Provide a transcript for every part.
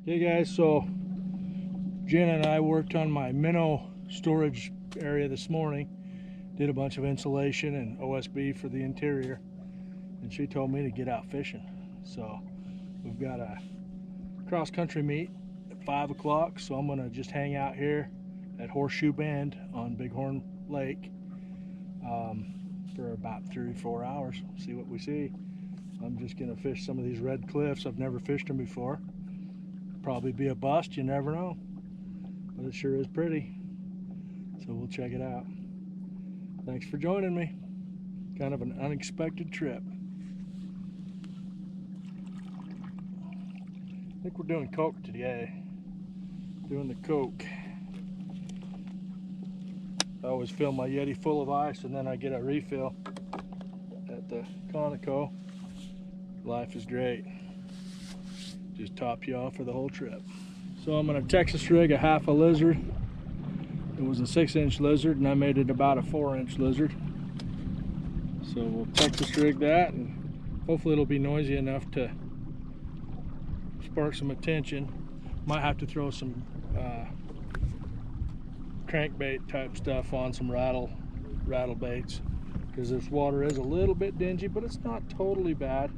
Hey guys, so Jen and I worked on my minnow storage area this morning. Did a bunch of insulation and OSB for the interior, and she told me to get out fishing. So we've got a cross-country meet at 5 o'clock, so I'm gonna just hang out here at Horseshoe Bend on Bighorn Lake for about 3 or 4 hours, see what we see. I'm just gonna fish some of these red cliffs. I've never fished them before. Probably be a bust, you never know, but it sure is pretty, so we'll check it out. Thanks for joining me. Kind of an unexpected trip. I think we're doing Coke today. Doing the Coke. I always fill my Yeti full of ice and then I get a refill at the Conoco. Life is great. Just top you off for the whole trip. So I'm gonna Texas rig a half a lizard. It was a 6-inch lizard and I made it about a 4-inch lizard. So we'll Texas rig that and hopefully it'll be noisy enough to spark some attention. Might have to throw some crankbait type stuff on, some rattle baits, because this water is a little bit dingy, but it's not totally bad.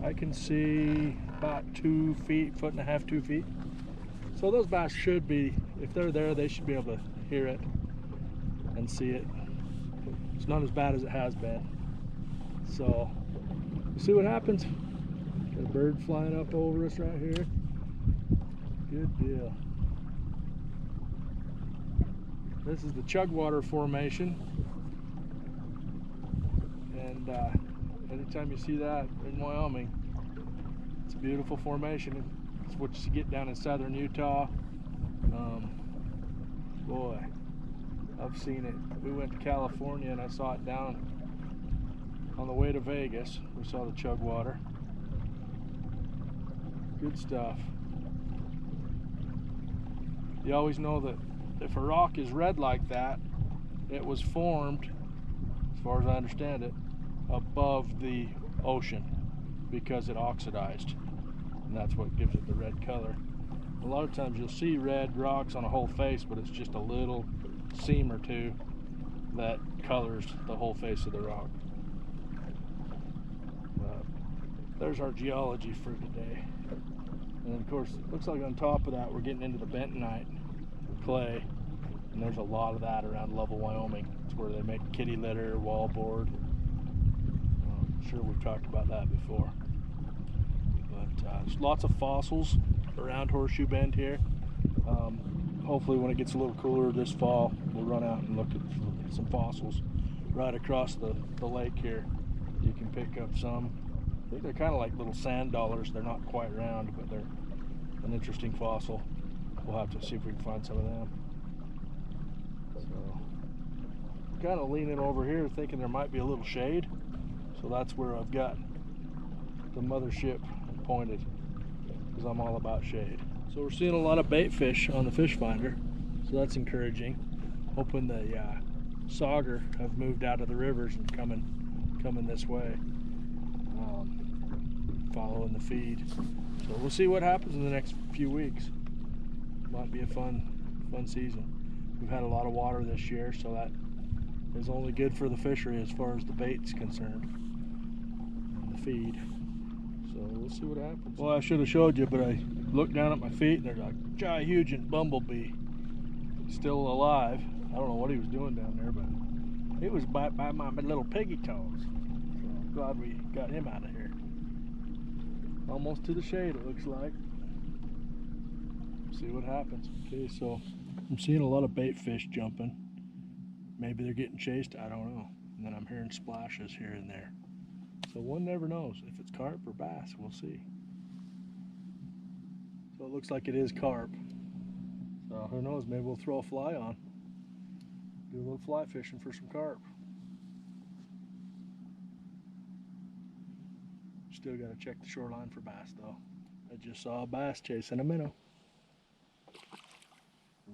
I can see about 2 feet, 1.5 to 2 feet. So those bass should be, if they're there, they should be able to hear it and see it. It's not as bad as it has been. So we'll see what happens. Got a bird flying up over us right here. Good deal. This is the Chugwater Formation. And anytime you see that in Wyoming, it's a beautiful formation. It's what you get down in southern Utah. Boy, I've seen it. We went to California and I saw it down on the way to Vegas. We saw the Chugwater. Good stuff. You always know that if a rock is red like that, it was formed, as far as I understand it, above the ocean because it oxidized, and that's what gives it the red color. A lot of times you'll see red rocks on a whole face, but it's just a little seam or two that colors the whole face of the rock. But there's our geology for today. And of course, it looks like on top of that we're getting into the bentonite clay, and there's a lot of that around Lovell, Wyoming. It's where they make kitty litter, wallboard. I'm sure we've talked about that before. But there's lots of fossils around Horseshoe Bend here. Hopefully when it gets a little cooler this fall, we'll run out and look at some fossils right across the lake here. You can pick up some. I think they're kind of like little sand dollars. They're not quite round, but they're an interesting fossil. We'll have to see if we can find some of them. So, kind of leaning over here thinking there might be a little shade. So that's where I've got the mothership pointed, because I'm all about shade. So we're seeing a lot of bait fish on the fish finder, so that's encouraging. Hoping the sauger have moved out of the rivers and coming this way, following the feed. So we'll see what happens in the next few weeks. Might be a fun season. We've had a lot of water this year, so that is only good for the fishery as far as the bait's concerned and the feed. So we'll see what happens. Well, I should have showed you, but I looked down at my feet and there's a giant bumblebee still alive. I don't know what he was doing down there, but he was by my little piggy toes. So I'm glad we got him out of here. Almost to the shade, it looks like. See what happens. Okay, so I'm seeing a lot of bait fish jumping. Maybe they're getting chased, I don't know. And then I'm hearing splashes here and there. So one never knows if it's carp or bass. We'll see. So it looks like it is carp. So who knows, maybe we'll throw a fly on. Do a little fly fishing for some carp. Still got to check the shoreline for bass though. I just saw a bass chasing a minnow.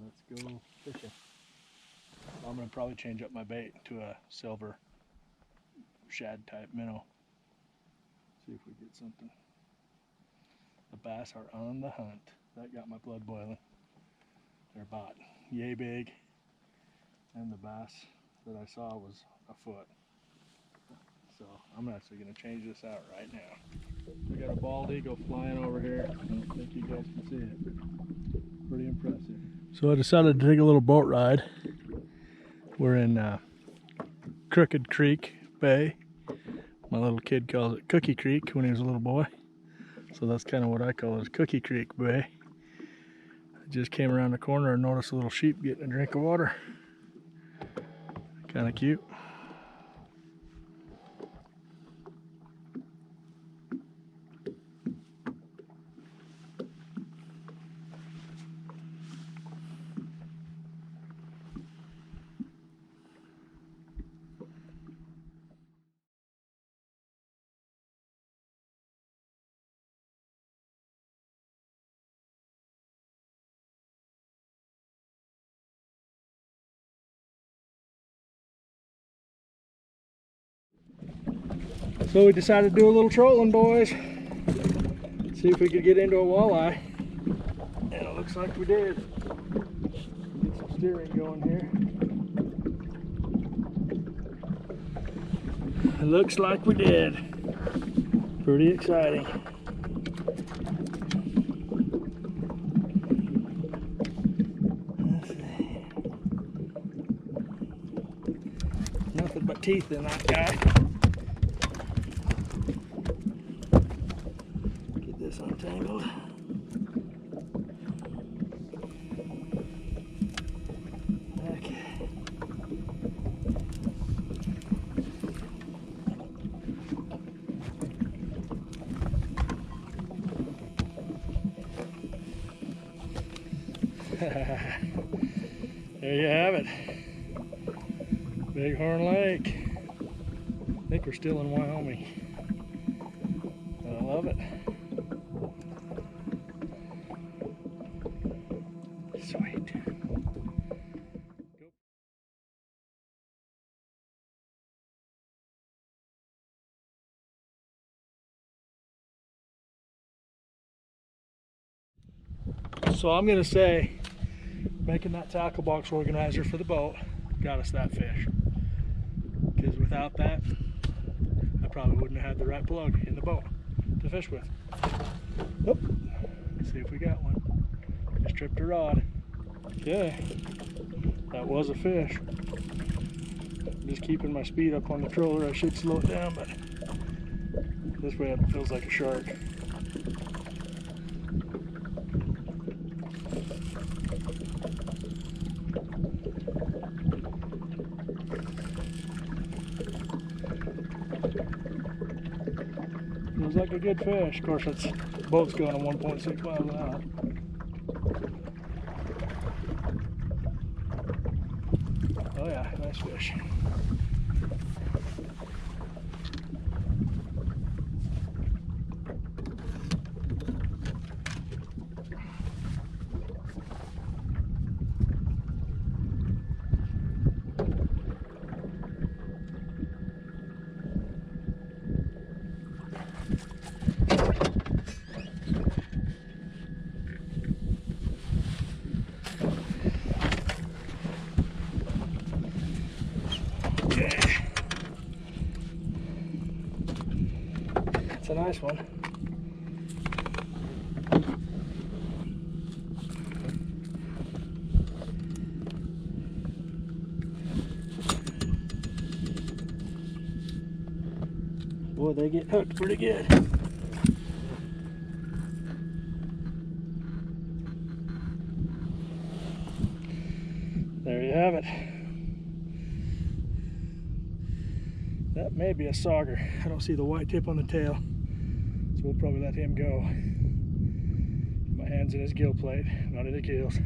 Let's go fishing. I'm going to probably change up my bait to a silver shad type minnow. See if we get something. The bass are on the hunt. That got my blood boiling. They're about yay big, and the bass that I saw was a foot. So I'm actually going to change this out right now. We got a bald eagle flying over here. I don't think you guys can see it. Pretty impressive. So I decided to take a little boat ride. We're in Crooked Creek Bay. My little kid calls it Cookie Creek when he was a little boy. So that's kind of what I call it, Cookie Creek Bay. I just came around the corner and noticed a little sheep getting a drink of water. Kind of cute. So we decided to do a little trolling, boys. See if we could get into a walleye. And it looks like we did. Get some steering going here. It looks like we did. Pretty exciting. Let's see. Nothing but teeth in that guy. Get this untangled. Okay. There you have it. Bighorn Lake. I think we're still in Wyoming. I love it. Sweet. So I'm going to say making that tackle box organizer for the boat got us that fish. Because without that, I probably wouldn't have had the right plug in the boat to fish with. Nope. Let's see if we got one. Just tripped a rod. Okay. That was a fish. Just keeping my speed up on the troller. I should slow it down, but this way it feels like a shark. Feels like a good fish. Of course, the boat's going at 1.6 miles an hour. Oh yeah, nice fish. It's a nice one. Boy, they get hooked pretty good. There you have it. That may be a sauger. I don't see the white tip on the tail, so we'll probably let him go. My hand's in his gill plate, not in the gills.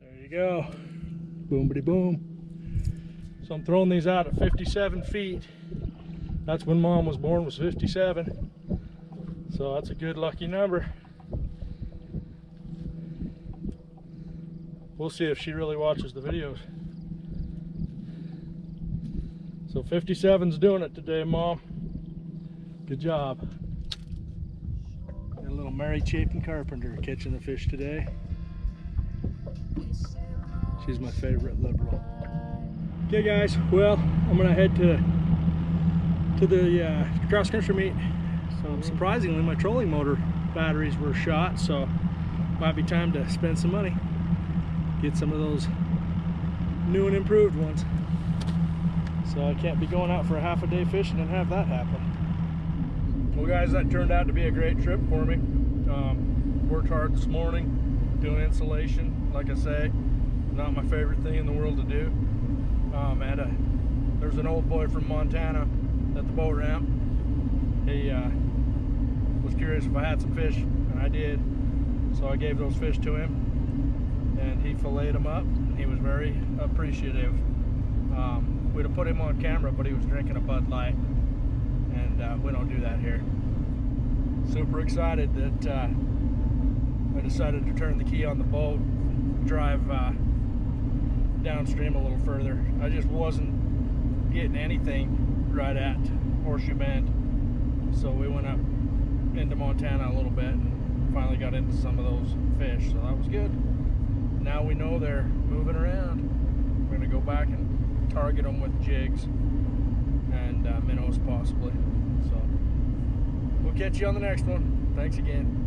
There you go. Boomity boom. So I'm throwing these out at 57 feet. That's when Mom was born, was 57. So that's a good lucky number. We'll see if she really watches the videos. So 57's doing it today, Mom. Good job. And a little Mary Chapin Carpenter catching the fish today. She's my favorite liberal. Okay guys, well, I'm gonna head to the cross-country meet. So surprisingly, my trolling motor batteries were shot, so might be time to spend some money. Get some of those new and improved ones. So I can't be going out for a half a day fishing and have that happen. Well guys, that turned out to be a great trip for me. Worked hard this morning doing insulation. Like I say, not my favorite thing in the world to do. There's an old boy from Montana at the boat ramp. He was curious if I had some fish, and I did. So I gave those fish to him, and he filleted them up. He was very appreciative. We'd have put him on camera, but he was drinking a Bud Light, and we don't do that here. Super excited that I decided to turn the key on the boat, drive downstream a little further. I just wasn't getting anything right at Horseshoe Bend, so we went up into Montana a little bit and finally got into some of those fish, so that was good. Now we know they're moving around. We're going to go back and target them with jigs and minnows possibly. So we'll catch you on the next one. Thanks again.